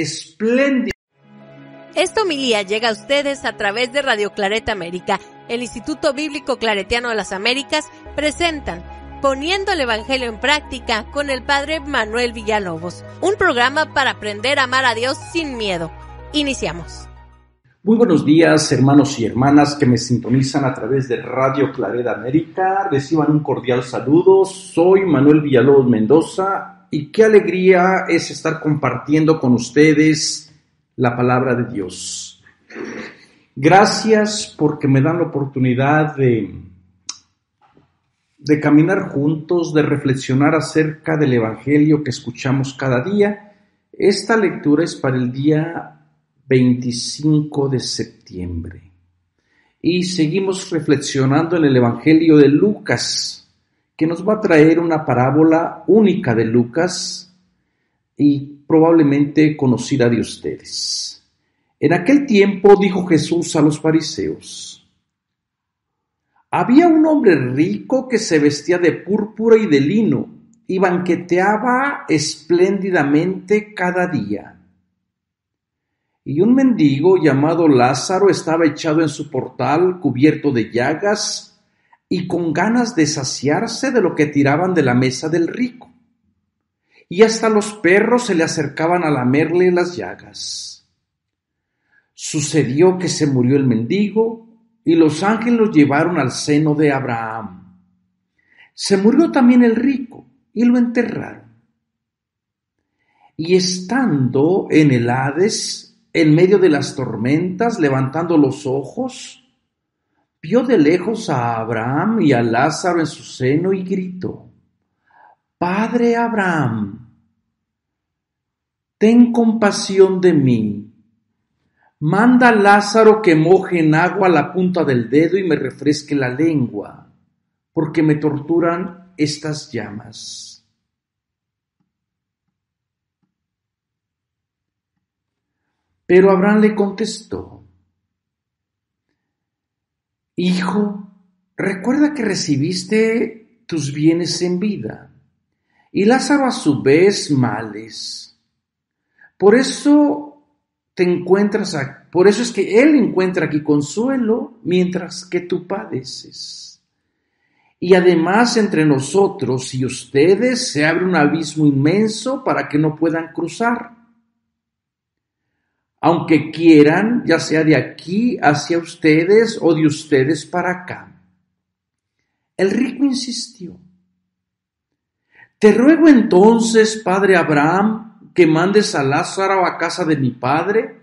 espléndida. Esta homilía llega a ustedes a través de Radio Claret América. El Instituto Bíblico Claretiano de las Américas presentan Poniendo el Evangelio en Práctica con el Padre Manuel Villalobos, un programa para aprender a amar a Dios sin miedo. Iniciamos. Muy buenos días, hermanos y hermanas que me sintonizan a través de Radio Claret América. Reciban un cordial saludo. Soy Manuel Villalobos Mendoza y qué alegría es estar compartiendo con ustedes la palabra de Dios. Gracias porque me dan la oportunidad de caminar juntos, de reflexionar acerca del Evangelio que escuchamos cada día. Esta lectura es para el día 25 de septiembre. Y seguimos reflexionando en el Evangelio de Lucas, que nos va a traer una parábola única de Lucas y probablemente conocida de ustedes. En aquel tiempo dijo Jesús a los fariseos: había un hombre rico que se vestía de púrpura y de lino y banqueteaba espléndidamente cada día. Y un mendigo llamado Lázaro estaba echado en su portal, cubierto de llagas y con ganas de saciarse de lo que tiraban de la mesa del rico. Y hasta los perros se le acercaban a lamerle las llagas. Sucedió que se murió el mendigo y los ángeles lo llevaron al seno de Abraham. Se murió también el rico y lo enterraron. Y estando en el Hades, en medio de las tormentas, levantando los ojos, vio de lejos a Abraham y a Lázaro en su seno y gritó: Padre Abraham, ten compasión de mí. Manda a Lázaro que moje en agua la punta del dedo y me refresque la lengua, porque me torturan estas llamas. Pero Abraham le contestó: Hijo, recuerda que recibiste tus bienes en vida, y Lázaro a su vez males. Por eso es que él encuentra aquí consuelo, mientras que tú padeces. Y además entre nosotros y ustedes se abre un abismo inmenso para que no puedan cruzar. Aunque quieran, ya sea de aquí hacia ustedes o de ustedes para acá. El rico insistió: Te ruego entonces, padre Abraham, que mandes a Lázaro a casa de mi padre,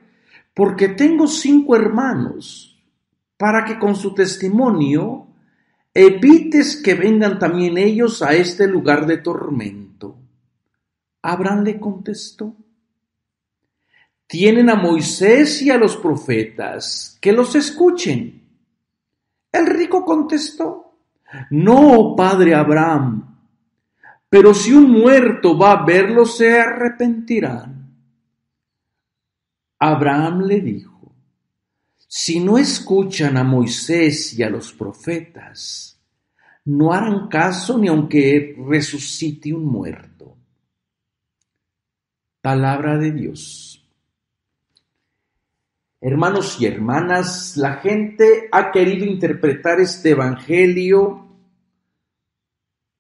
porque tengo 5 hermanos, para que con su testimonio evites que vengan también ellos a este lugar de tormento. Abraham le contestó: Tienen a Moisés y a los profetas, que los escuchen. El rico contestó: No, padre Abraham, pero si un muerto va a verlos, se arrepentirán. Abraham le dijo: Si no escuchan a Moisés y a los profetas, no harán caso ni aunque resucite un muerto. Palabra de Dios. Hermanos y hermanas, la gente ha querido interpretar este evangelio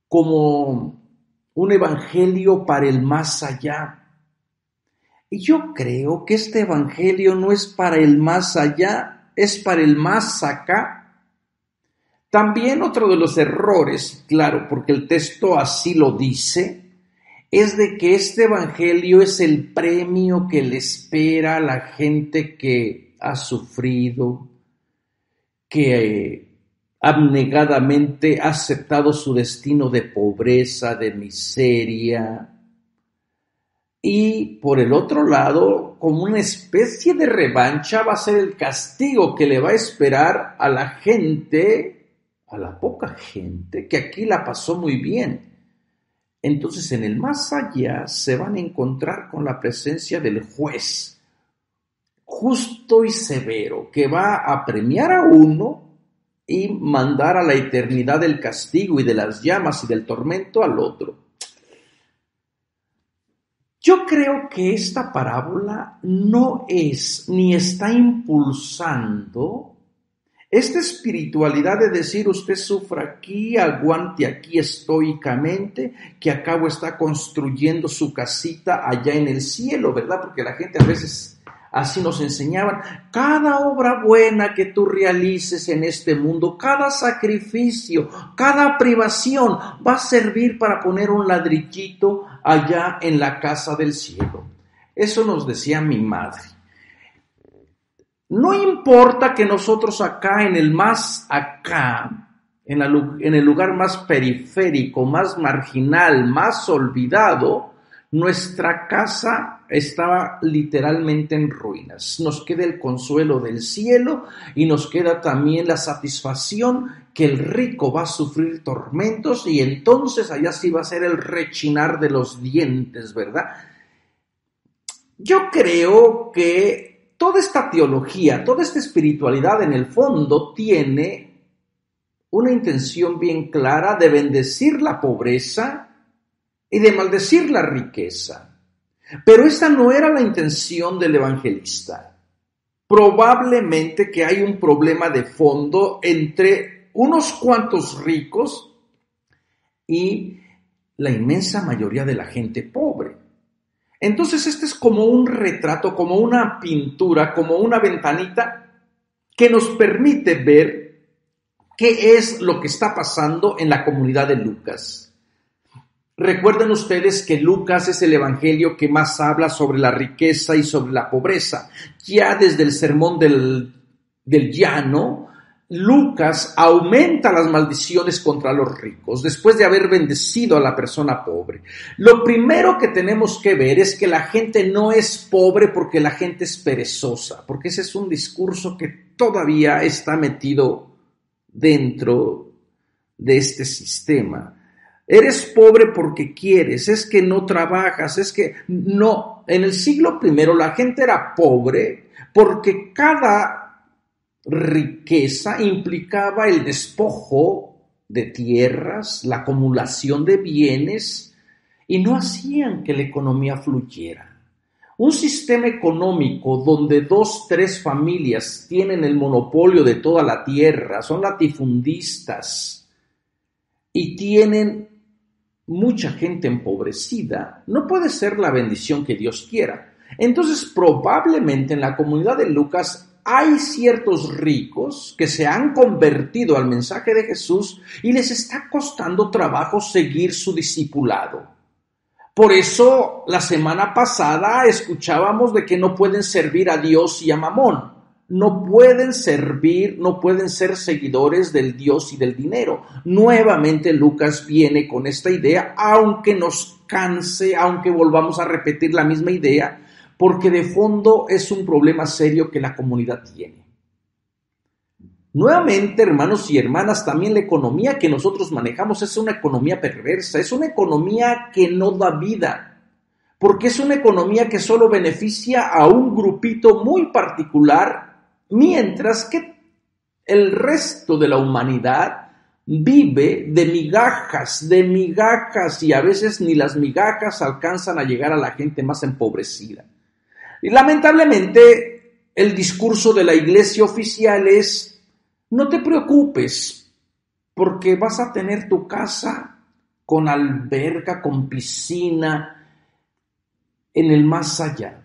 como un evangelio para el más allá. Y yo creo que este evangelio no es para el más allá, es para el más acá. También otro de los errores, claro, porque el texto así lo dice, es de que este evangelio es el premio que le espera a la gente que ha sufrido, que abnegadamente ha aceptado su destino de pobreza, de miseria. Y por el otro lado, como una especie de revancha, va a ser el castigo que le va a esperar a la gente, a la poca gente que aquí la pasó muy bien. Entonces, en el más allá se van a encontrar con la presencia del juez, justo y severo, que va a premiar a uno y mandar a la eternidad del castigo y de las llamas y del tormento al otro. Yo creo que esta parábola no es ni está impulsando esta espiritualidad de decir usted sufra aquí, aguante aquí estoicamente, que a cabo está construyendo su casita allá en el cielo, ¿verdad? Porque la gente a veces así nos enseñaban, cada obra buena que tú realices en este mundo, cada sacrificio, cada privación va a servir para poner un ladrillito allá en la casa del cielo. Eso nos decía mi madre. No importa que nosotros acá, en el más acá, en el lugar más periférico, más marginal, más olvidado, nuestra casa estaba literalmente en ruinas. Nos queda el consuelo del cielo y nos queda también la satisfacción que el rico va a sufrir tormentos y entonces allá sí va a ser el rechinar de los dientes, ¿verdad? Yo creo que toda esta teología, toda esta espiritualidad en el fondo tiene una intención bien clara de bendecir la pobreza y de maldecir la riqueza. Pero esta no era la intención del evangelista. Probablemente que hay un problema de fondo entre unos cuantos ricos y la inmensa mayoría de la gente pobre. Entonces este es como un retrato, como una pintura, como una ventanita que nos permite ver qué es lo que está pasando en la comunidad de Lucas. Recuerden ustedes que Lucas es el evangelio que más habla sobre la riqueza y sobre la pobreza. Ya desde el sermón del llano, Lucas aumenta las maldiciones contra los ricos después de haber bendecido a la persona pobre. Lo primero que tenemos que ver es que la gente no es pobre porque la gente es perezosa, porque ese es un discurso que todavía está metido dentro de este sistema. Eres pobre porque quieres, es que no trabajas, es que no. En el siglo I la gente era pobre porque cada riqueza implicaba el despojo de tierras, la acumulación de bienes y no hacían que la economía fluyera. Un sistema económico donde 2, 3 familias tienen el monopolio de toda la tierra, son latifundistas y tienen mucha gente empobrecida, no puede ser la bendición que Dios quiera. Entonces, probablemente en la comunidad de Lucas hay ciertos ricos que se han convertido al mensaje de Jesús y les está costando trabajo seguir su discipulado. Por eso, la semana pasada escuchábamos de que no pueden servir a Dios y a Mamón. No pueden servir, no pueden ser seguidores del Dios y del dinero. Nuevamente Lucas viene con esta idea, aunque nos canse, aunque volvamos a repetir la misma idea, porque de fondo es un problema serio que la comunidad tiene. Nuevamente, hermanos y hermanas, también la economía que nosotros manejamos es una economía perversa, es una economía que no da vida, porque es una economía que solo beneficia a un grupito muy particular, mientras que el resto de la humanidad vive de migajas, y a veces ni las migajas alcanzan a llegar a la gente más empobrecida. Y lamentablemente, el discurso de la iglesia oficial es: no te preocupes, porque vas a tener tu casa con alberca, con piscina, en el más allá.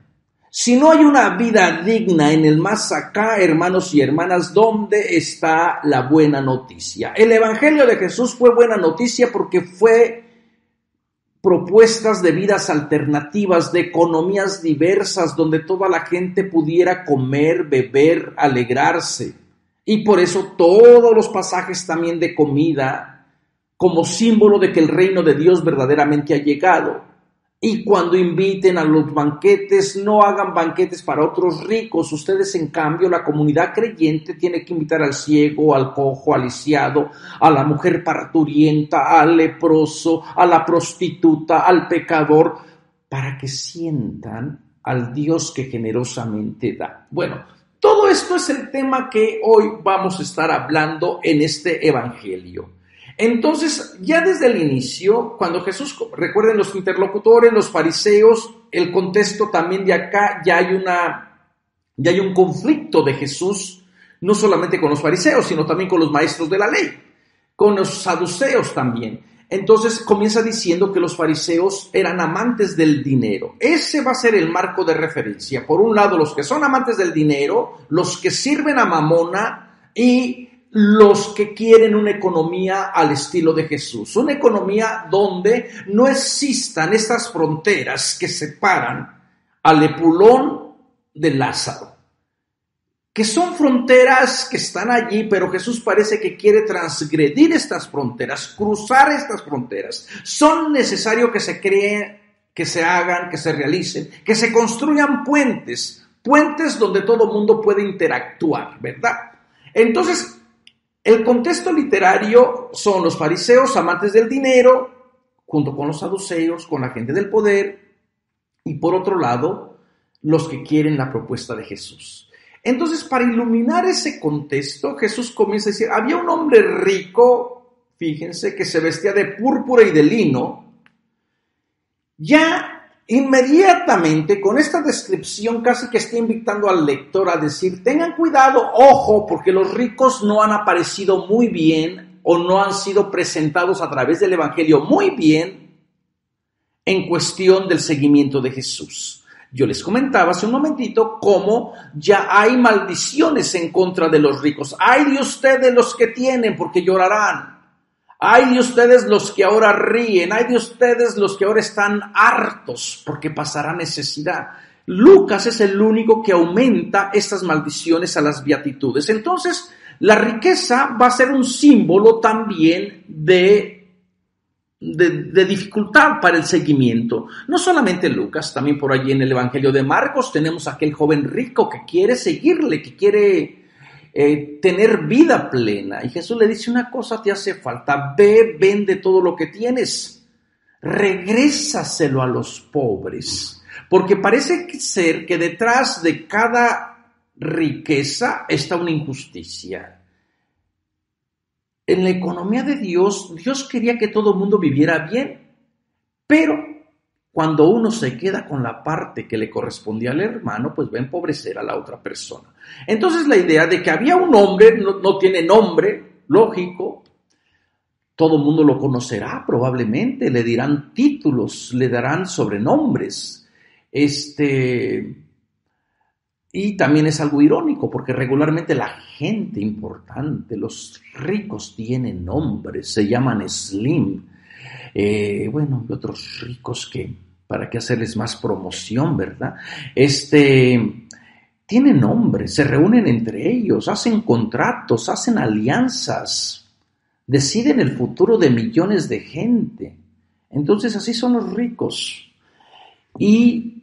Si no hay una vida digna en el más acá, hermanos y hermanas, ¿dónde está la buena noticia? El Evangelio de Jesús fue buena noticia porque fue propuestas de vidas alternativas, de economías diversas, donde toda la gente pudiera comer, beber, alegrarse. Y por eso todos los pasajes también de comida, como símbolo de que el reino de Dios verdaderamente ha llegado. Y cuando inviten a los banquetes, no hagan banquetes para otros ricos. Ustedes, en cambio, la comunidad creyente tiene que invitar al ciego, al cojo, al lisiado, a la mujer parturienta, al leproso, a la prostituta, al pecador, para que sientan al Dios que generosamente da. Bueno, todo esto es el tema que hoy vamos a estar hablando en este evangelio. Entonces, ya desde el inicio, cuando Jesús, recuerden los interlocutores, los fariseos, el contexto también de acá, ya hay un conflicto de Jesús, no solamente con los fariseos, sino también con los maestros de la ley, con los saduceos también. Entonces comienza diciendo que los fariseos eran amantes del dinero. Ese va a ser el marco de referencia. Por un lado, los que son amantes del dinero, los que sirven a Mamona y los que quieren una economía al estilo de Jesús. Una economía donde no existan estas fronteras que separan al Epulón de Lázaro. Que son fronteras que están allí, pero Jesús parece que quiere transgredir estas fronteras, cruzar estas fronteras. Son necesarios que se creen, que se hagan, que se realicen, que se construyan puentes donde todo mundo puede interactuar, ¿verdad? Entonces, el contexto literario son los fariseos, amantes del dinero, junto con los saduceos, con la gente del poder, y por otro lado, los que quieren la propuesta de Jesús. Entonces, para iluminar ese contexto, Jesús comienza a decir, había un hombre rico, fíjense, que se vestía de púrpura y de lino. Ya inmediatamente, con esta descripción, casi que está invitando al lector a decir, tengan cuidado, ojo, porque los ricos no han aparecido muy bien o no han sido presentados a través del Evangelio muy bien en cuestión del seguimiento de Jesús. Yo les comentaba hace un momentito cómo ya hay maldiciones en contra de los ricos. ¡Ay de ustedes los que tienen, porque llorarán! ¡Ay de ustedes los que ahora ríen! ¡Ay de ustedes los que ahora están hartos, porque pasará necesidad! Lucas es el único que aumenta estas maldiciones a las beatitudes. Entonces, la riqueza va a ser un símbolo también de dificultad para el seguimiento. No solamente Lucas, también por allí en el Evangelio de Marcos tenemos a aquel joven rico que quiere seguirle, que quiere tener vida plena. Y Jesús le dice, una cosa te hace falta, ve, vende todo lo que tienes, regrésaselo a los pobres. Porque parece ser que detrás de cada riqueza está una injusticia. En la economía de Dios, Dios quería que todo el mundo viviera bien, pero cuando uno se queda con la parte que le correspondía al hermano, pues va a empobrecer a la otra persona. Entonces la idea de que había un hombre, no tiene nombre, lógico, todo el mundo lo conocerá probablemente, le dirán títulos, le darán sobrenombres, y también es algo irónico, porque regularmente la gente importante, los ricos tienen nombres, se llaman Slim. Y otros ricos que, para qué hacerles más promoción, ¿verdad? Tienen nombres, se reúnen entre ellos, hacen contratos, hacen alianzas, deciden el futuro de millones de gente. Entonces así son los ricos. Y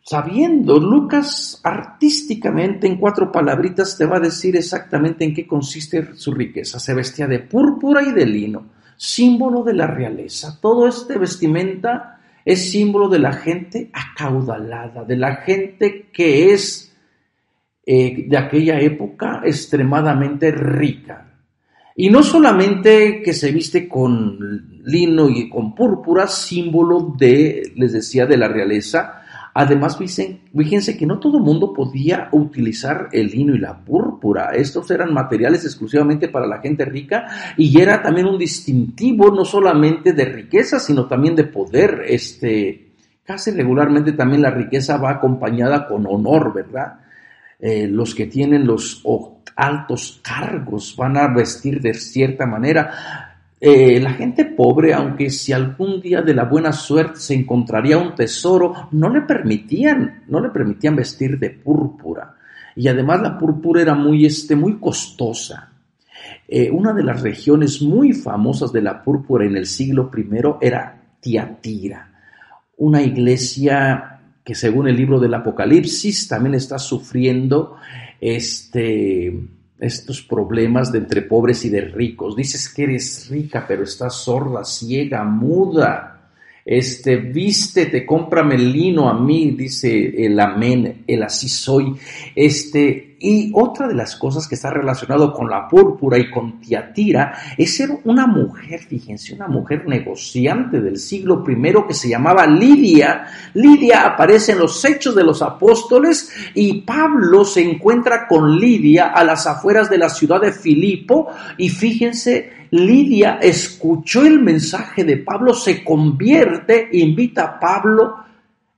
sabiendo, Lucas artísticamente en 4 palabritas te va a decir exactamente en qué consiste su riqueza. Se vestía de púrpura y de lino, símbolo de la realeza. Todo este vestimenta es símbolo de la gente acaudalada, de la gente que es de aquella época extremadamente rica. Y no solamente que se viste con lino y con púrpura, símbolo de, les decía, de la realeza. Además, fíjense que no todo el mundo podía utilizar el lino y la púrpura. Estos eran materiales exclusivamente para la gente rica y era también un distintivo no solamente de riqueza, sino también de poder. Casi regularmente también la riqueza va acompañada con honor, ¿verdad? Los que tienen los altos cargos van a vestir de cierta manera. La gente pobre, aunque si algún día de la buena suerte se encontraría un tesoro, no le permitían vestir de púrpura. Y además la púrpura era muy costosa. Una de las regiones muy famosas de la púrpura en el siglo I era Tiatira, una iglesia que según el libro del Apocalipsis también está sufriendo estos problemas de entre pobres y de ricos. Dices que eres rica, pero estás sorda, ciega, muda. Vístete, cómprame el lino a mí, dice el amén, el así soy. Y otra de las cosas que está relacionado con la púrpura y con Tiatira es ser una mujer, fíjense, una mujer negociante del siglo I que se llamaba Lidia. Lidia aparece en los Hechos de los Apóstoles y Pablo se encuentra con Lidia a las afueras de la ciudad de Filipo y fíjense, Lidia escuchó el mensaje de Pablo, se convierte, invita a Pablo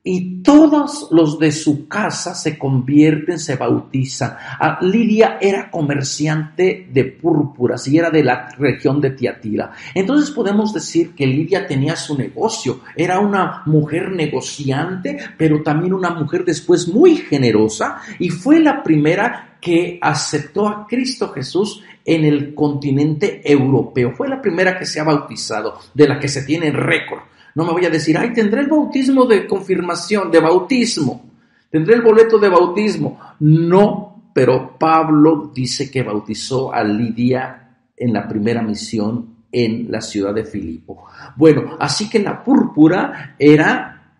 y todos los de su casa se convierten, se bautizan. Lidia era comerciante de púrpuras y era de la región de Tiatira. Entonces podemos decir que Lidia tenía su negocio. Era una mujer negociante, pero también una mujer después muy generosa y fue la primera que aceptó a Cristo Jesús en el continente europeo. Fue la primera que se ha bautizado, de la que se tiene récord. No me voy a decir, tendré el bautismo de confirmación, de bautismo, tendré el boleto de bautismo. No, pero Pablo dice que bautizó a Lidia en la primera misión en la ciudad de Filipo. Bueno, así que la púrpura era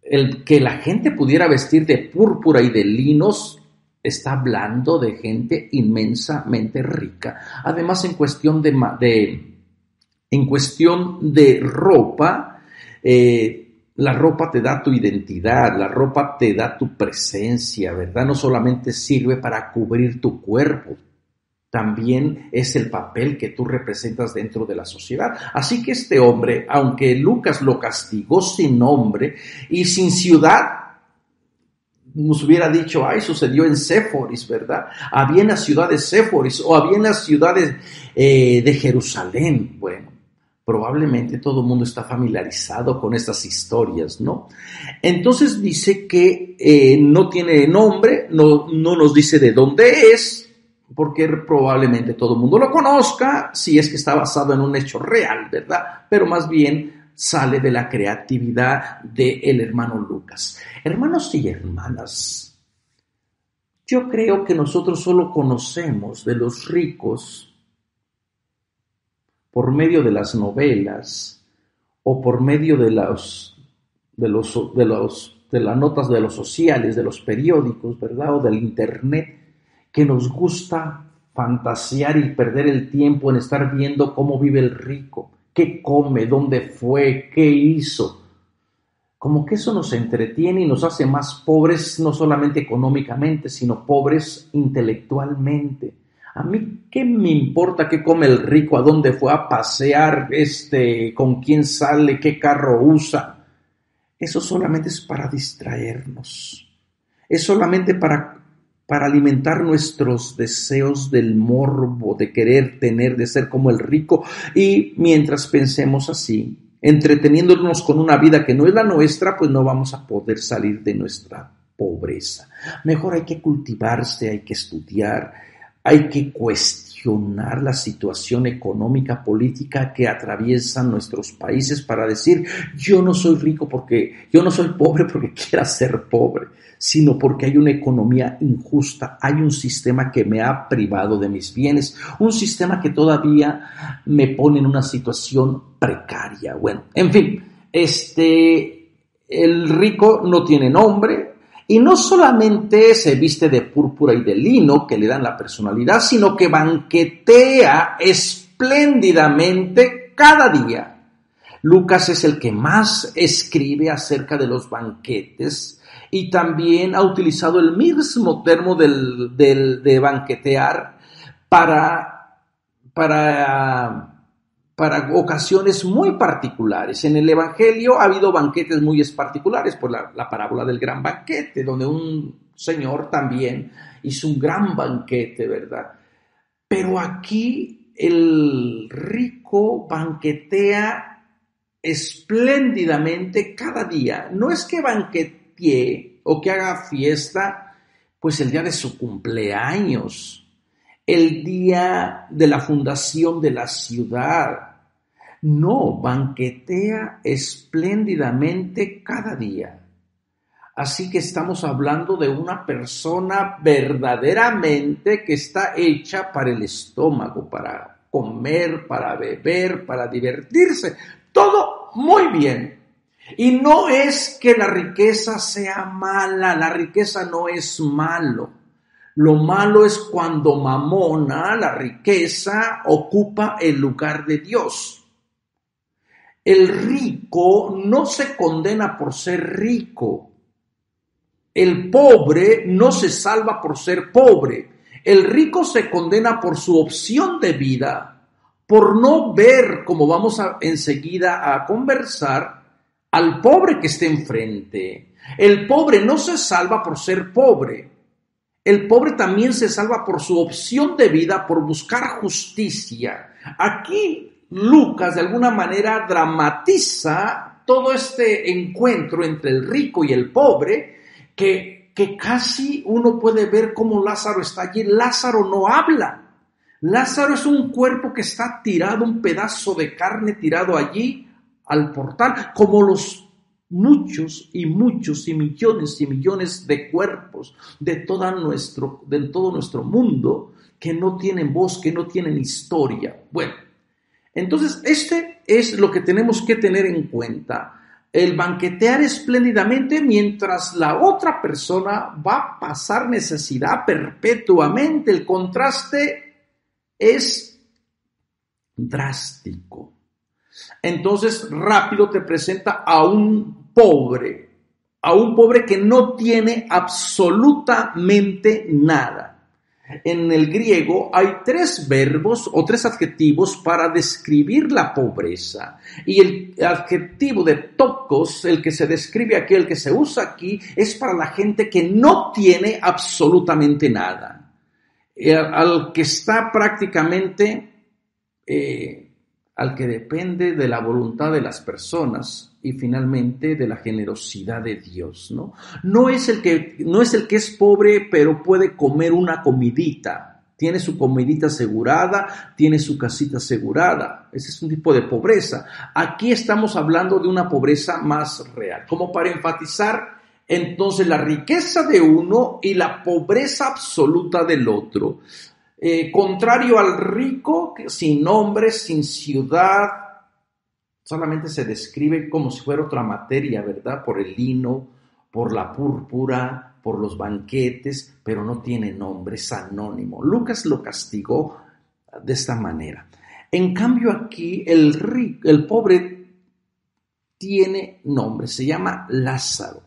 el que la gente pudiera vestir de púrpura y de linos. Está hablando de gente inmensamente rica. Además, en cuestión de ropa, la ropa te da tu identidad, la ropa te da tu presencia, ¿verdad? No solamente sirve para cubrir tu cuerpo, también es el papel que tú representas dentro de la sociedad. Así que este hombre, aunque Lucas lo castigó sin nombre y sin ciudad, nos hubiera dicho, sucedió en Séforis, ¿verdad? Había en la ciudad de Séforis o había en las ciudades de Jerusalén. Bueno, probablemente todo el mundo está familiarizado con estas historias, ¿no? Entonces dice que no tiene nombre, no nos dice de dónde es, porque probablemente todo el mundo lo conozca, si es que está basado en un hecho real, ¿verdad? Pero más bien sale de la creatividad del hermano Lucas. Hermanos y hermanas, yo creo que nosotros solo conocemos de los ricos por medio de las novelas o por medio de las notas de los sociales, de los periódicos, ¿verdad? O del internet, que nos gusta fantasear y perder el tiempo en estar viendo cómo vive el rico, qué come, dónde fue, qué hizo. Como que eso nos entretiene y nos hace más pobres, no solamente económicamente, sino pobres intelectualmente. A mí, ¿qué me importa qué come el rico, a dónde fue a pasear, con quién sale, qué carro usa? Eso solamente es para distraernos. Es solamente para alimentar nuestros deseos del morbo, de querer tener, de ser como el rico. Y mientras pensemos así, entreteniéndonos con una vida que no es la nuestra, pues no vamos a poder salir de nuestra pobreza. Mejor hay que cultivarse, hay que estudiar, hay que cuestionar la situación económica, política que atraviesan nuestros países para decir, yo no soy pobre porque quiera ser pobre, sino porque hay una economía injusta, hay un sistema que me ha privado de mis bienes, un sistema que todavía me pone en una situación precaria. Bueno, en fin, el rico no tiene nombre, y no solamente se viste de púrpura y de lino que le dan la personalidad, sino que banquetea espléndidamente cada día. Lucas es el que más escribe acerca de los banquetes y también ha utilizado el mismo termo de banquetear para ocasiones muy particulares. En el Evangelio ha habido banquetes muy particulares, por la parábola del gran banquete, donde un señor también hizo un gran banquete, ¿verdad? Pero aquí el rico banquetea espléndidamente cada día. No es que banquetee o que haga fiesta, pues el día de su cumpleaños, el día de la fundación de la ciudad. No, banquetea espléndidamente cada día. Así que estamos hablando de una persona verdaderamente que está hecha para el estómago, para comer, para beber, para divertirse. Todo muy bien. Y no es que la riqueza sea mala, la riqueza no es malo. Lo malo es cuando Mamona, la riqueza, ocupa el lugar de Dios. El rico no se condena por ser rico. El pobre no se salva por ser pobre. El rico se condena por su opción de vida, por no ver, como vamos enseguida a conversar, al pobre que esté enfrente. El pobre no se salva por ser pobre. El pobre también se salva por su opción de vida, por buscar justicia. Aquí Lucas de alguna manera dramatiza todo este encuentro entre el rico y el pobre, que casi uno puede ver cómo Lázaro está allí. Lázaro no habla. Lázaro es un cuerpo que está tirado, un pedazo de carne tirado allí al portal, como los muchos y millones de cuerpos de todo nuestro mundo que no tienen voz, que no tienen historia. Bueno, entonces este es lo que tenemos que tener en cuenta. El banquetear espléndidamente mientras la otra persona va a pasar necesidad perpetuamente. El contraste es drástico. Entonces rápido te presenta a un pobre que no tiene absolutamente nada. En el griego hay 3 verbos o 3 adjetivos para describir la pobreza. Y el adjetivo de tokos, el que se describe aquí, el que se usa aquí, es para la gente que no tiene absolutamente nada. Al que está prácticamente, al que depende de la voluntad de las personas y finalmente de la generosidad de Dios, ¿no? No es el que es pobre, pero puede comer una comidita, tiene su comidita asegurada, tiene su casita asegurada. Ese es un tipo de pobreza. Aquí estamos hablando de una pobreza más real, como para enfatizar entonces la riqueza de uno y la pobreza absoluta del otro. Contrario al rico, sin nombre, sin ciudad, solamente se describe como si fuera otra materia, ¿verdad? Por el lino, por la púrpura, por los banquetes, pero no tiene nombre, es anónimo. Lucas lo castigó de esta manera. En cambio aquí, el pobre tiene nombre, se llama Lázaro.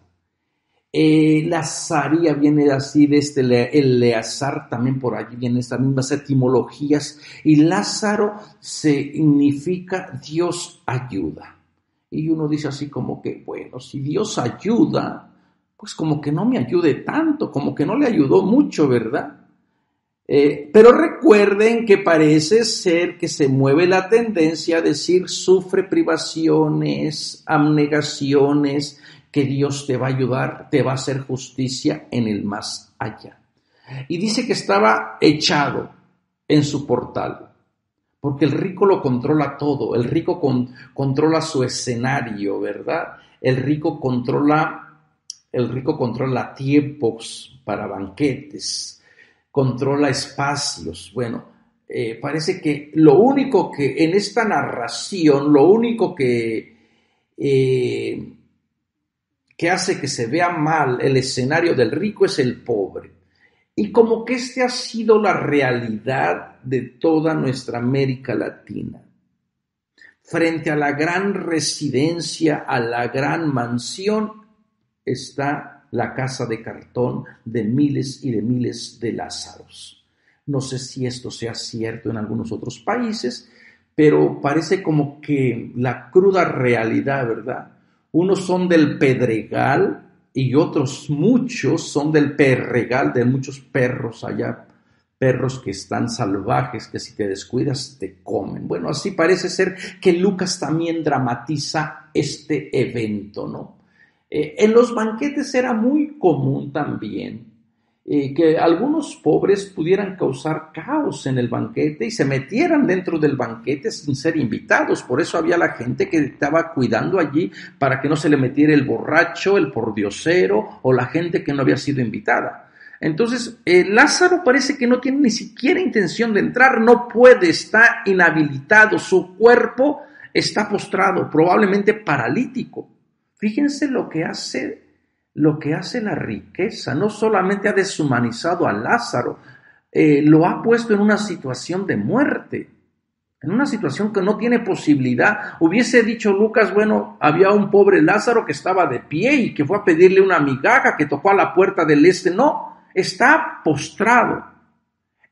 Lazaría viene así de Eleazar, también por allí vienen estas mismas etimologías, y Lázaro significa Dios ayuda. Y uno dice así como que, bueno, si Dios ayuda, pues como que no me ayude tanto, como que no le ayudó mucho, ¿verdad? Pero recuerden que parece ser que se mueve la tendencia a decir sufre privaciones, abnegaciones, que Dios te va a ayudar, te va a hacer justicia en el más allá. Y dice que estaba echado en su portal, porque el rico lo controla todo, el rico controla su escenario, ¿verdad? El rico controla tiempos para banquetes, controla espacios. Bueno, parece que lo único que en esta narración, lo único que hace que se vea mal el escenario del rico es el pobre. Y como que ha sido la realidad de toda nuestra América Latina. Frente a la gran residencia, a la gran mansión, está la casa de cartón de miles y de miles de Lázaros. No sé si esto sea cierto en algunos otros países, pero parece como que la cruda realidad, ¿verdad? Unos son del Pedregal y otros muchos son del Perregal, de muchos perros allá, perros que están salvajes, que si te descuidas te comen. Bueno, así parece ser que Lucas también dramatiza este evento, ¿no? En los banquetes era muy común también que algunos pobres pudieran causar caos en el banquete y se metieran dentro del banquete sin ser invitados. Por eso había la gente que estaba cuidando allí para que no se le metiera el borracho, el pordiosero o la gente que no había sido invitada. Entonces, Lázaro parece que no tiene ni siquiera intención de entrar, no puede, está inhabilitado, su cuerpo está postrado, probablemente paralítico. Fíjense lo que hace lo que hace la riqueza. No solamente ha deshumanizado a Lázaro, lo ha puesto en una situación de muerte, en una situación que no tiene posibilidad. Hubiese dicho Lucas, bueno, había un pobre Lázaro que estaba de pie y que fue a pedirle una migaja, que tocó a la puerta del este. No, está postrado.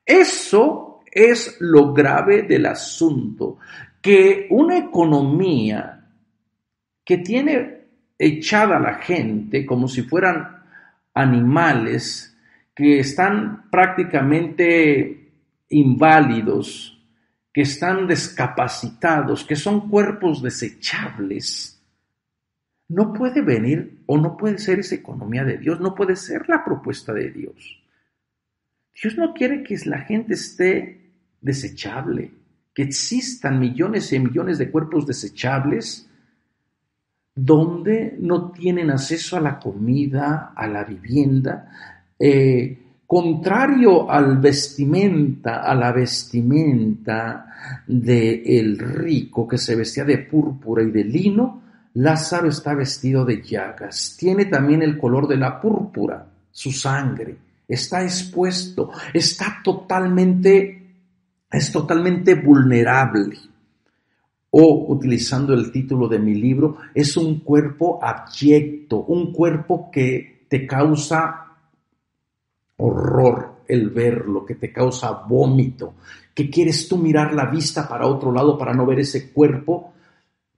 Eso es lo grave del asunto, que una economía que tiene echada a la gente como si fueran animales que están prácticamente inválidos, que están discapacitados, que son cuerpos desechables, no puede venir o no puede ser esa economía de Dios, no puede ser la propuesta de Dios. Dios no quiere que la gente esté desechable, que existan millones y millones de cuerpos desechables donde no tienen acceso a la comida, a la vivienda, contrario a la vestimenta del rico que se vestía de púrpura y de lino. Lázaro está vestido de llagas, tiene también el color de la púrpura, su sangre, está expuesto, es totalmente vulnerable. O, utilizando el título de mi libro, es un cuerpo abyecto, un cuerpo que te causa horror el verlo, que te causa vómito, que quieres tú mirar la vista para otro lado para no ver ese cuerpo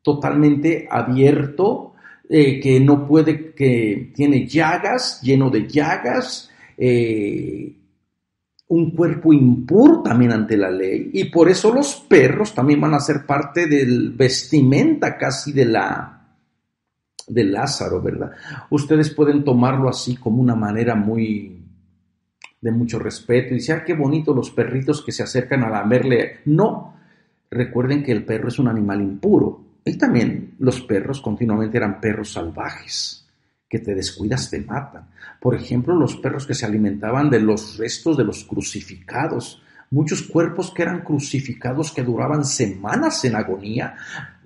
totalmente abierto, que no puede, que tiene llagas, lleno de llagas, un cuerpo impuro también ante la ley, y por eso los perros también van a ser parte del vestimenta casi de Lázaro, ¿verdad? Ustedes pueden tomarlo así como una manera de mucho respeto y decir, qué bonito los perritos que se acercan a lamerle. No, recuerden que el perro es un animal impuro, y también los perros continuamente eran perros salvajes, que te descuidas te matan. Por ejemplo, los perros que se alimentaban de los restos de los crucificados, muchos cuerpos que eran crucificados que duraban semanas en agonía,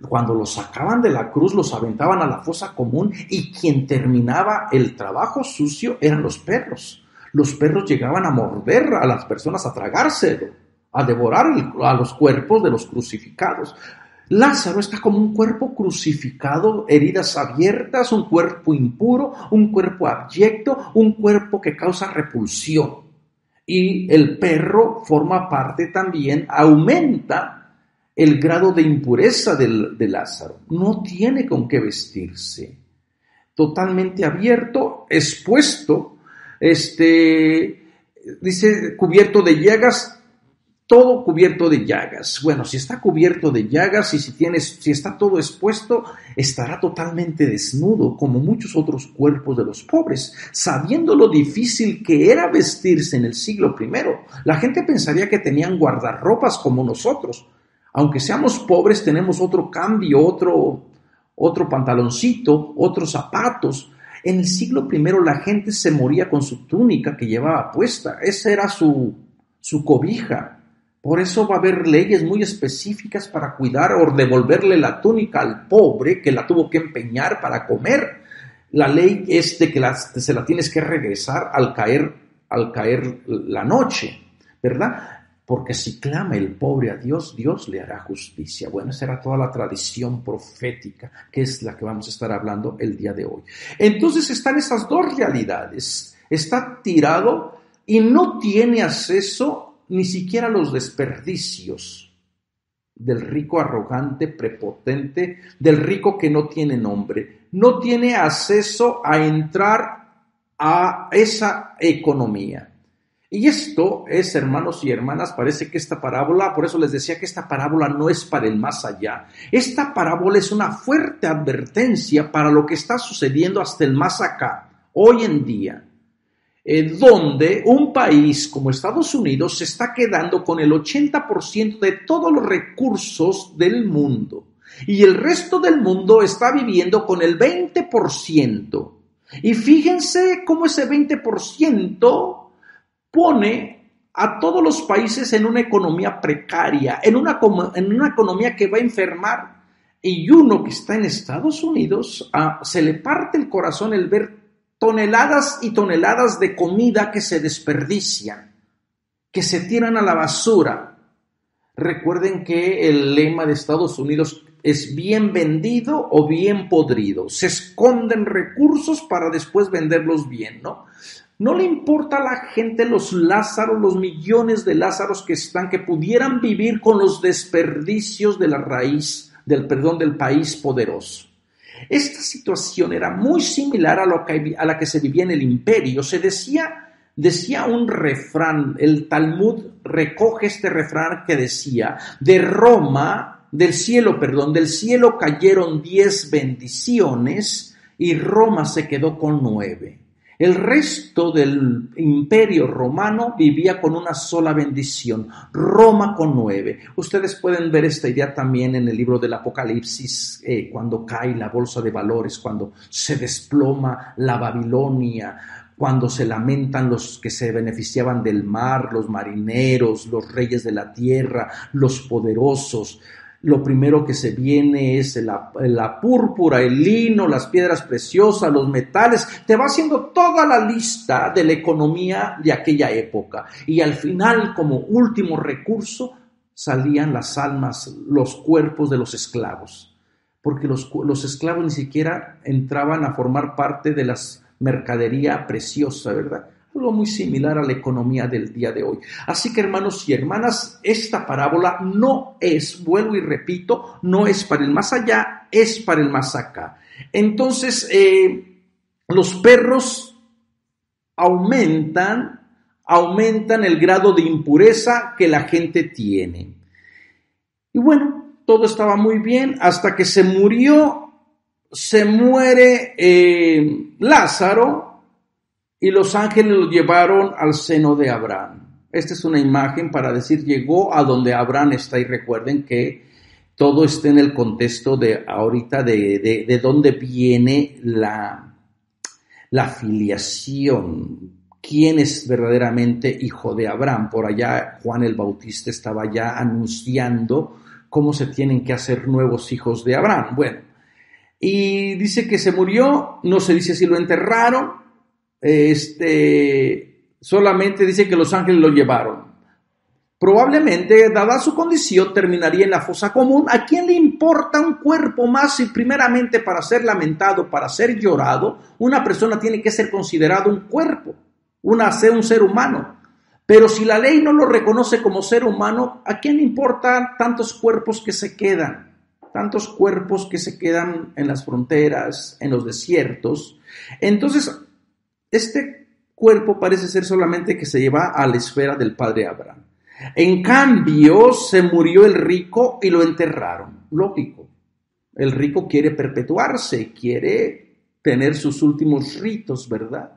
cuando los sacaban de la cruz los aventaban a la fosa común, y quien terminaba el trabajo sucio eran los perros. Los perros llegaban a morder a las personas, a tragárselo, a devorar a los cuerpos de los crucificados. Lázaro está como un cuerpo crucificado, heridas abiertas, un cuerpo impuro, un cuerpo abyecto, un cuerpo que causa repulsión. Y el perro forma parte también, aumenta el grado de impureza de Lázaro. No tiene con qué vestirse. Totalmente abierto, expuesto, dice, cubierto de llagas. Todo cubierto de llagas. Bueno, si está cubierto de llagas y si está todo expuesto, estará totalmente desnudo, como muchos otros cuerpos de los pobres, sabiendo lo difícil que era vestirse en el siglo I. La gente pensaría que tenían guardarropas como nosotros. Aunque seamos pobres, tenemos otro cambio, otro pantaloncito, otros zapatos. En el siglo I la gente se moría con su túnica que llevaba puesta. Esa era su cobija. Por eso va a haber leyes muy específicas para cuidar o devolverle la túnica al pobre que la tuvo que empeñar para comer. La ley es de que se la tienes que regresar al caer la noche, ¿verdad? Porque si clama el pobre a Dios, Dios le hará justicia. Bueno, esa era toda la tradición profética, que es la que vamos a estar hablando el día de hoy. Entonces están esas dos realidades. Está tirado y no tiene acceso ni siquiera los desperdicios del rico arrogante, prepotente, del rico que no tiene nombre. No tiene acceso a entrar a esa economía. Y esto es, hermanos y hermanas, parece que esta parábola, por eso les decía que esta parábola no es para el más allá. Esta parábola es una fuerte advertencia para lo que está sucediendo hasta el más acá, hoy en día. Donde un país como Estados Unidos se está quedando con el 80% de todos los recursos del mundo, y el resto del mundo está viviendo con el 20%. Y fíjense cómo ese 20% pone a todos los países en una economía precaria, en una economía que va a enfermar. Y uno que está en Estados Unidos, se le parte el corazón el ver toneladas y toneladas de comida que se desperdician, que se tiran a la basura. Recuerden que el lema de Estados Unidos es bien vendido o bien podrido. Se esconden recursos para después venderlos bien, ¿no? No le importa a la gente los Lázaros, los millones de Lázaros que pudieran vivir con los desperdicios de la raíz, del país poderoso. Esta situación era muy similar a la que se vivía en el imperio. Se decía un refrán, el Talmud recoge este refrán que decía, del cielo cayeron 10 bendiciones y Roma se quedó con 9. El resto del imperio romano vivía con una sola bendición, Roma con 9. Ustedes pueden ver esta idea también en el libro del Apocalipsis, cuando cae la bolsa de valores, cuando se desploma la Babilonia, cuando se lamentan los que se beneficiaban del mar, los marineros, los reyes de la tierra, los poderosos. Lo primero que se viene es la púrpura, el lino, las piedras preciosas, los metales. Te va haciendo toda la lista de la economía de aquella época. Y al final, como último recurso, salían las almas, los cuerpos de los esclavos. Porque los esclavos ni siquiera entraban a formar parte de la mercadería preciosa, ¿verdad? Algo muy similar a la economía del día de hoy. Así que, hermanos y hermanas, esta parábola no es, vuelvo y repito, no es para el más allá, es para el más acá. Entonces, los perros aumentan el grado de impureza que la gente tiene. Y bueno, todo estaba muy bien hasta que se muere Lázaro, y los ángeles lo llevaron al seno de Abraham. Esta es una imagen para decir, llegó a donde Abraham está, y recuerden que todo está en el contexto de ahorita de dónde viene la filiación. ¿Quién es verdaderamente hijo de Abraham? Por allá Juan el Bautista estaba ya anunciando cómo se tienen que hacer nuevos hijos de Abraham. Bueno, y dice que se murió, no se dice si lo enterraron, solamente dice que los ángeles lo llevaron. Probablemente, dada su condición, terminaría en la fosa común. ¿A quién le importa un cuerpo más si primeramente para ser lamentado, para ser llorado, una persona tiene que ser considerado un cuerpo, un ser humano? Pero si la ley no lo reconoce como ser humano, ¿a quién le importan tantos cuerpos que se quedan? Tantos cuerpos que se quedan en las fronteras, en los desiertos. Entonces, este cuerpo parece ser solamente que se lleva a la esfera del padre Abraham. En cambio, se murió el rico y lo enterraron. Lógico. El rico quiere perpetuarse, quiere tener sus últimos ritos, ¿verdad?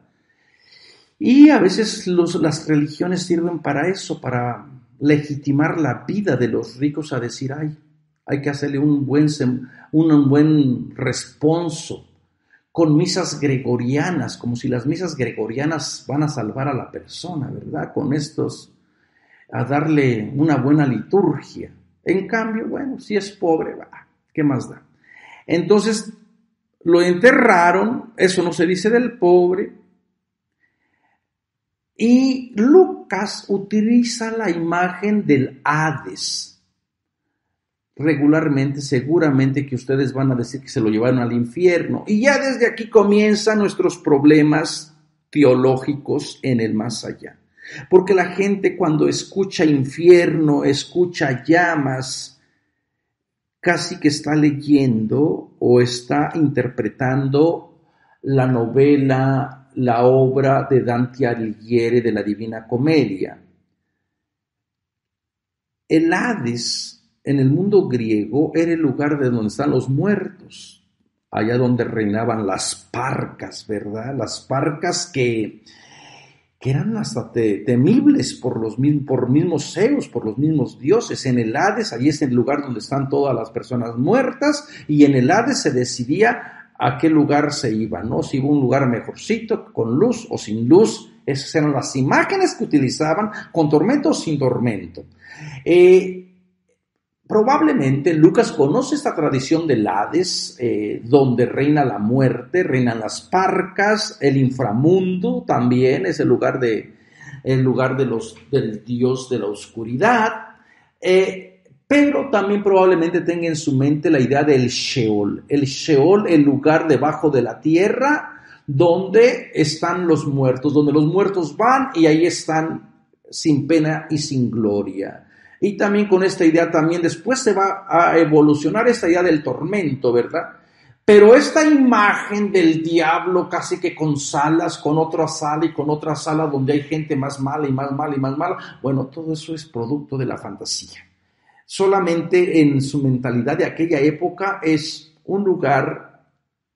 Y a veces las religiones sirven para eso, para legitimar la vida de los ricos, a decir, hay que hacerle un buen responso. Con misas gregorianas, como si las misas gregorianas van a salvar a la persona, ¿verdad? Con estos, a darle una buena liturgia. En cambio, bueno, si es pobre, ¿qué más da? Entonces, lo enterraron, eso no se dice del pobre. Y Lucas utiliza la imagen del Hades. Regularmente, seguramente que ustedes van a decir que se lo llevaron al infierno. Y ya desde aquí comienzan nuestros problemas teológicos en el más allá. Porque la gente cuando escucha infierno, escucha llamas, casi que está leyendo o está interpretando la novela, la obra de Dante Alighieri de la Divina Comedia. El Hades, en el mundo griego, era el lugar de donde están los muertos, allá donde reinaban las parcas, ¿verdad? Las parcas que eran hasta temibles por mismos Zeus, por los mismos dioses. En el Hades, allí es el lugar donde están todas las personas muertas, y en el Hades se decidía a qué lugar se iba, ¿no? Si iba a un lugar mejorcito, con luz o sin luz. Esas eran las imágenes que utilizaban, con tormento o sin tormento. Probablemente Lucas conoce esta tradición del Hades, donde reina la muerte, reinan las parcas, el inframundo también es el lugar del dios de la oscuridad, pero también probablemente tenga en su mente la idea del Sheol. El Sheol, el lugar debajo de la tierra, donde están los muertos, donde los muertos van y ahí están sin pena y sin gloria. Y también con esta idea también después se va a evolucionar esta idea del tormento, ¿verdad? Pero esta imagen del diablo casi que con salas, con otra sala y con otra sala donde hay gente más mala y más mala y más mala, bueno, todo eso es producto de la fantasía. Solamente en su mentalidad de aquella época es un lugar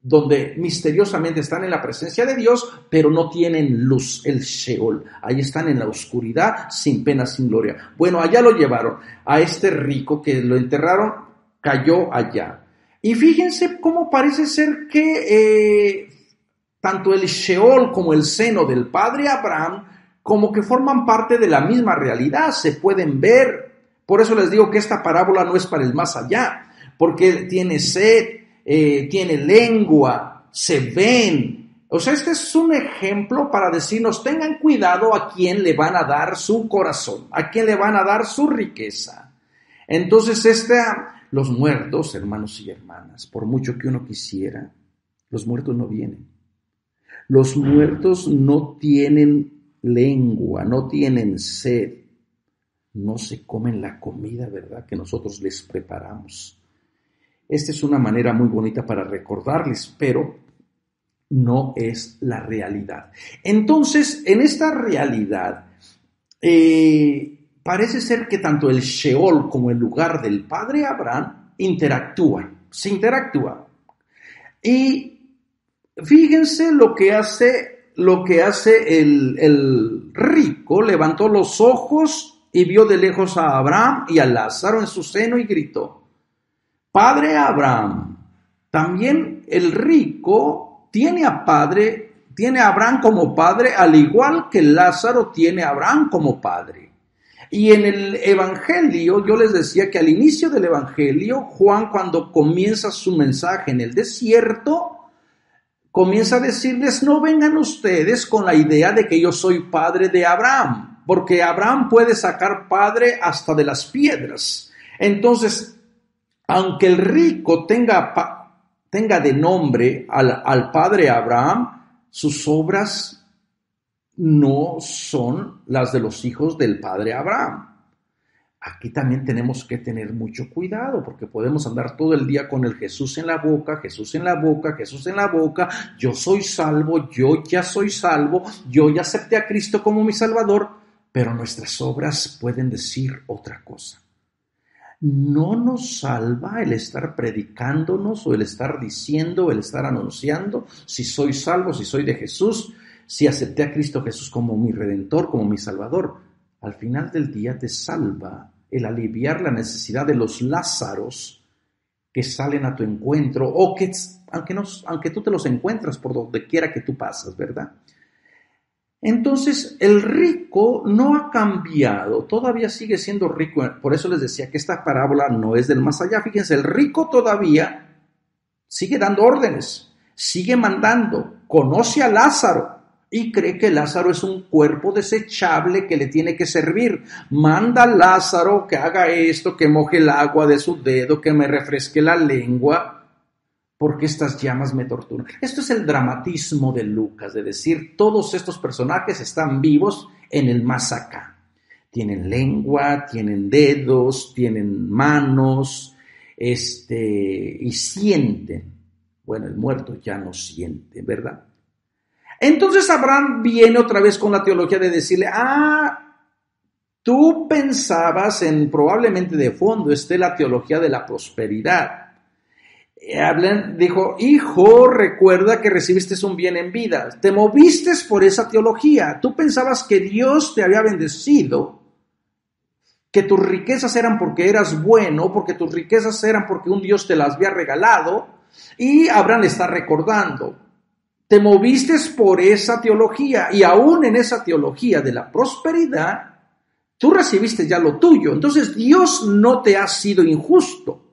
donde misteriosamente están en la presencia de Dios, pero no tienen luz, el Sheol. Ahí están en la oscuridad, sin pena, sin gloria. Bueno, allá lo llevaron. A este rico que lo enterraron, cayó allá. Y fíjense cómo parece ser que tanto el Sheol como el seno del padre Abraham, como que forman parte de la misma realidad, se pueden ver. Por eso les digo que esta parábola no es para el más allá, porque tiene sed, tiene lengua, se ven. O sea, este es un ejemplo para decirnos, tengan cuidado a quién le van a dar su corazón, a quién le van a dar su riqueza. Entonces, los muertos, hermanos y hermanas, por mucho que uno quisiera, los muertos no vienen. Los muertos no tienen lengua, no tienen sed, no se comen la comida, ¿verdad?, que nosotros les preparamos. Esta es una manera muy bonita para recordarles, pero no es la realidad. Entonces, en esta realidad, parece ser que tanto el Sheol como el lugar del padre Abraham se interactúan. Y fíjense lo que hace el rico. Levantó los ojos y vio de lejos a Abraham y a Lázaro en su seno y gritó: Padre Abraham. También el rico tiene a Abraham como padre, al igual que Lázaro tiene a Abraham como padre. Y en el Evangelio, yo les decía que al inicio del Evangelio, Juan, cuando comienza su mensaje en el desierto, comienza a decirles: no vengan ustedes con la idea de que yo soy padre de Abraham, porque Abraham puede sacar padre hasta de las piedras. Entonces, aunque el rico tenga de nombre al padre Abraham, sus obras no son las de los hijos del padre Abraham. Aquí también tenemos que tener mucho cuidado, porque podemos andar todo el día con el Jesús en la boca, Jesús en la boca, Jesús en la boca. Yo soy salvo, yo ya soy salvo, yo ya acepté a Cristo como mi Salvador, pero nuestras obras pueden decir otra cosa. No nos salva el estar predicándonos o el estar diciendo, el estar anunciando si soy salvo, si soy de Jesús, si acepté a Cristo Jesús como mi Redentor, como mi Salvador. Al final del día te salva el aliviar la necesidad de los Lázaros que salen a tu encuentro o que, aunque tú te los encuentras por donde quiera que tú pasas, ¿verdad? Entonces, el rico no ha cambiado, todavía sigue siendo rico. Por eso les decía que esta parábola no es del más allá. Fíjense, el rico todavía sigue dando órdenes, sigue mandando, conoce a Lázaro y cree que Lázaro es un cuerpo desechable que le tiene que servir. Manda a Lázaro que haga esto, que moje el agua de su dedo, que me refresque la lengua, porque estas llamas me torturan. Esto es el dramatismo de Lucas, de decir, todos estos personajes están vivos en el más acá. Tienen lengua, tienen dedos, tienen manos, y sienten. Bueno, el muerto ya no siente, ¿verdad? Entonces Abraham viene otra vez con la teología de decirle: tú pensabas probablemente de fondo esté la teología de la prosperidad. Dijo: hijo, recuerda que recibiste un bien en vida. Te moviste por esa teología. Tú pensabas que Dios te había bendecido, que tus riquezas eran porque eras bueno, porque tus riquezas eran porque un Dios te las había regalado. Y Abraham le está recordando: te moviste por esa teología, y aún en esa teología de la prosperidad, Tú recibiste ya lo tuyo. Entonces Dios no te ha sido injusto.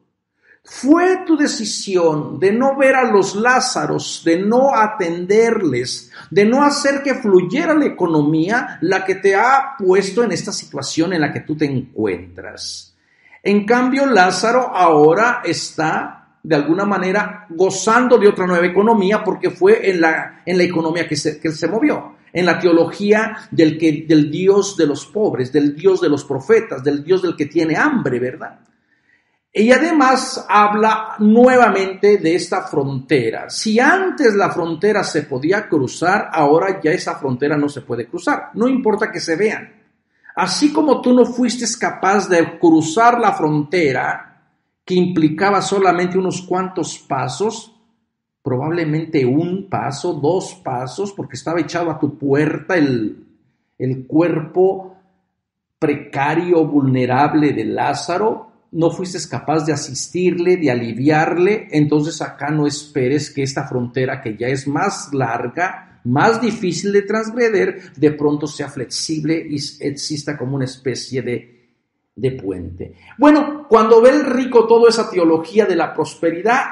Fue tu decisión de no ver a los Lázaros, de no atenderles, de no hacer que fluyera la economía, la que te ha puesto en esta situación en la que tú te encuentras. En cambio, Lázaro ahora está, de alguna manera, gozando de otra nueva economía porque fue en la economía que se movió, en la teología del Dios de los pobres, del Dios de los profetas, del Dios del que tiene hambre, ¿verdad? Y además habla nuevamente de esta frontera. Si antes la frontera se podía cruzar, ahora ya esa frontera no se puede cruzar. No importa que se vean. Así como tú no fuiste capaz de cruzar la frontera, que implicaba solamente unos cuantos pasos, probablemente un paso, 2 pasos, porque estaba echado a tu puerta el cuerpo precario, vulnerable de Lázaro, no fuiste capaz de asistirle, de aliviarle, entonces acá no esperes que esta frontera, que ya es más larga, más difícil de transgreder, de pronto sea flexible y exista como una especie de puente. Bueno, cuando ve el rico toda esa teología de la prosperidad,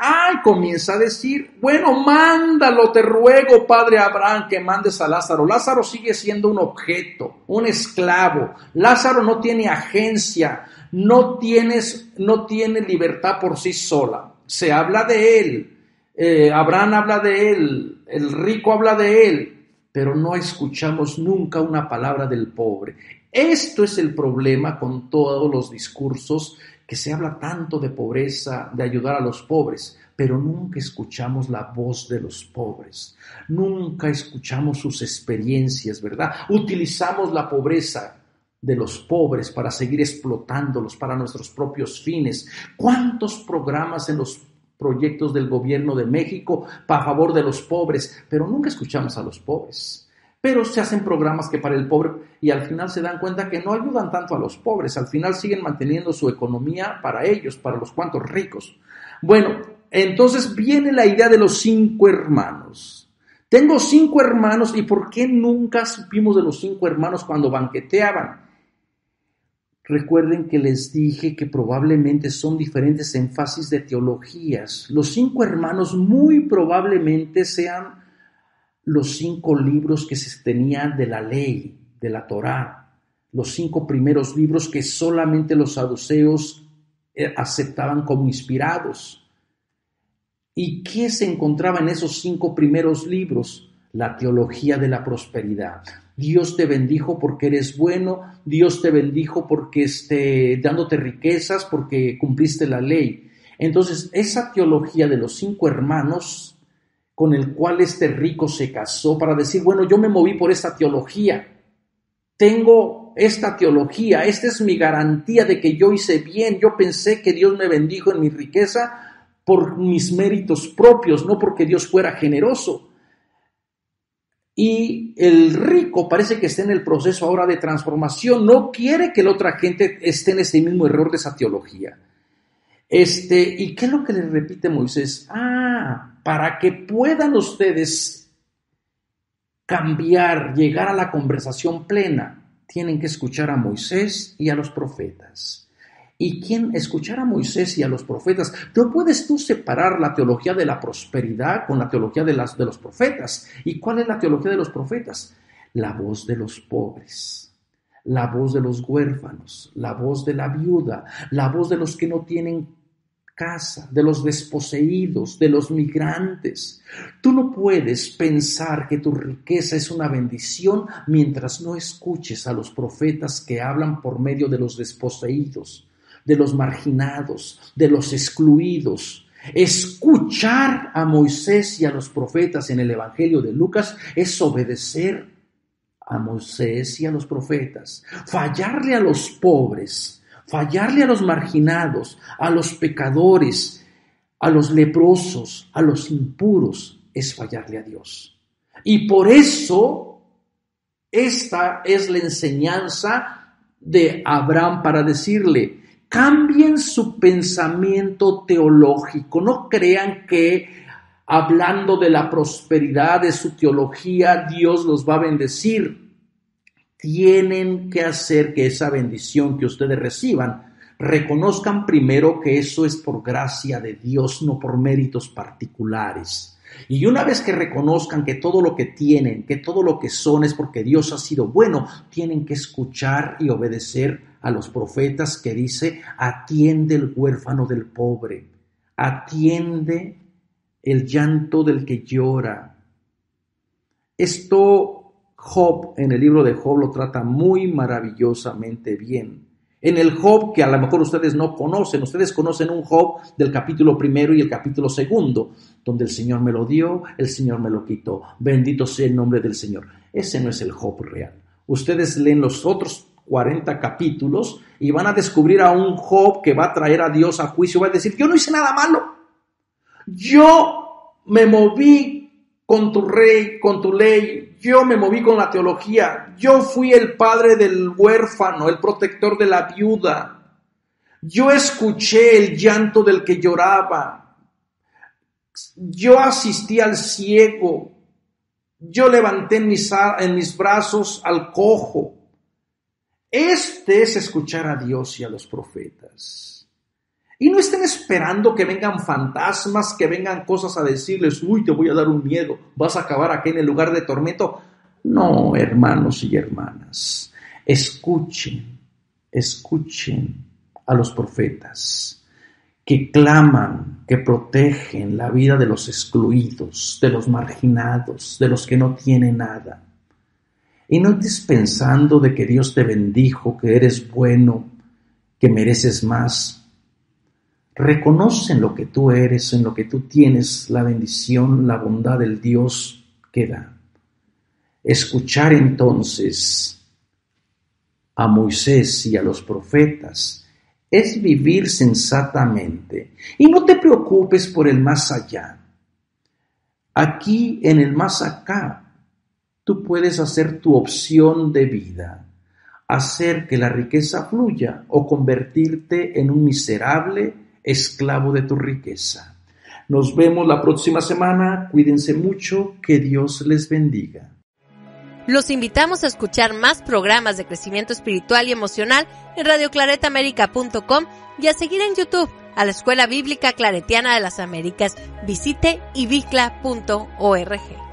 comienza a decir, bueno, mándalo, te ruego, padre Abraham, que mandes a Lázaro. Lázaro sigue siendo un objeto, un esclavo. Lázaro no tiene agencia, no tiene libertad por sí sola. Se habla de él, Abraham habla de él, el rico habla de él, pero no escuchamos nunca una palabra del pobre. Esto es el problema con todos los discursos que se habla tanto de pobreza, de ayudar a los pobres, pero nunca escuchamos la voz de los pobres, nunca escuchamos sus experiencias, ¿verdad? Utilizamos la pobreza de los pobres para seguir explotándolos para nuestros propios fines. ¿Cuántos programas en los proyectos del gobierno de México a favor de los pobres? Pero nunca escuchamos a los pobres. Pero se hacen programas que para el pobre y al final se dan cuenta que no ayudan tanto a los pobres. Al final siguen manteniendo su economía para ellos, para los cuantos ricos. Bueno, entonces viene la idea de los 5 hermanos. Tengo 5 hermanos, ¿y por qué nunca supimos de los 5 hermanos cuando banqueteaban? Recuerden que les dije que probablemente son diferentes énfasis de teologías. Los 5 hermanos muy probablemente sean los 5 libros que se tenían de la ley, de la Torá. Los 5 primeros libros que solamente los saduceos aceptaban como inspirados. ¿Y qué se encontraba en esos 5 primeros libros? La teología de la prosperidad. Dios te bendijo porque eres bueno, Dios te bendijo porque dándote riquezas, porque cumpliste la ley. Entonces, esa teología de los 5 hermanos con el cual este rico se casó para decir, bueno, yo me moví por esta teología, tengo esta teología, esta es mi garantía de que yo hice bien, yo pensé que Dios me bendijo en mi riqueza por mis méritos propios, no porque Dios fuera generoso. Y el rico parece que está en el proceso ahora de transformación, no quiere que la otra gente esté en ese mismo error de esa teología. ¿Y qué es lo que le repite Moisés? Para que puedan ustedes cambiar, llegar a la conversación plena, tienen que escuchar a Moisés y a los profetas. ¿Y quién escuchar a Moisés y a los profetas? ¿No puedes tú separar la teología de la prosperidad con la teología de los profetas? ¿Y cuál es la teología de los profetas? La voz de los pobres, la voz de los huérfanos, la voz de la viuda, la voz de los que no tienen casa, de los desposeídos, de los migrantes. Tú no puedes pensar que tu riqueza es una bendición mientras no escuches a los profetas que hablan por medio de los desposeídos, de los marginados, de los excluidos. Escuchar a Moisés y a los profetas en el Evangelio de Lucas es obedecer a Moisés y a los profetas. Fallarle a los pobres, fallarle a los marginados, a los pecadores, a los leprosos, a los impuros, es fallarle a Dios. Y por eso, esta es la enseñanza de Abraham para decirle, cambien su pensamiento teológico, no crean que hablando de la prosperidad de su teología, Dios los va a bendecir. tienen que hacer que esa bendición que ustedes reciban, reconozcan primero que eso es por gracia de Dios, no por méritos particulares. Y una vez que reconozcan que todo lo que tienen, que todo lo que son es porque Dios ha sido bueno, tienen que escuchar y obedecer a los profetas que dice: atiende el huérfano del pobre, atiende el llanto del que llora. Esto Job, en el libro de Job, lo trata muy maravillosamente bien. En el Job que a lo mejor ustedes no conocen, ustedes conocen un Job del capítulo 1 y el capítulo 2, donde el Señor me lo dio, el Señor me lo quitó, bendito sea el nombre del Señor. Ese no es el Job real. Ustedes leen los otros 40 capítulos y van a descubrir a un Job que va a traer a Dios a juicio, va a decir: yo no hice nada malo, yo me moví con tu rey, con tu ley, yo me moví con la teología, yo fui el padre del huérfano, el protector de la viuda, yo escuché el llanto del que lloraba, yo asistí al ciego, yo levanté en mis brazos al cojo. Este es escuchar a Dios y a los profetas. Y no estén esperando que vengan fantasmas, que vengan cosas a decirles: uy, te voy a dar un miedo, vas a acabar aquí en el lugar de tormento. No, hermanos y hermanas, escuchen a los profetas que claman, que protegen la vida de los excluidos, de los marginados, de los que no tienen nada. Y no estés pensando de que Dios te bendijo, que eres bueno, que mereces más. Reconoce en lo que tú eres, en lo que tú tienes, la bendición, la bondad del Dios que da. Escuchar entonces a Moisés y a los profetas es vivir sensatamente. Y no te preocupes por el más allá. Aquí, en el más acá, tú puedes hacer tu opción de vida, hacer que la riqueza fluya o convertirte en un miserable esclavo de tu riqueza. Nos vemos la próxima semana. Cuídense mucho. Que Dios les bendiga. Los invitamos a escuchar más programas de crecimiento espiritual y emocional en radioclaretaamerica.com y a seguir en YouTube a la Escuela Bíblica Claretiana de las Américas. Visite ibicla.org.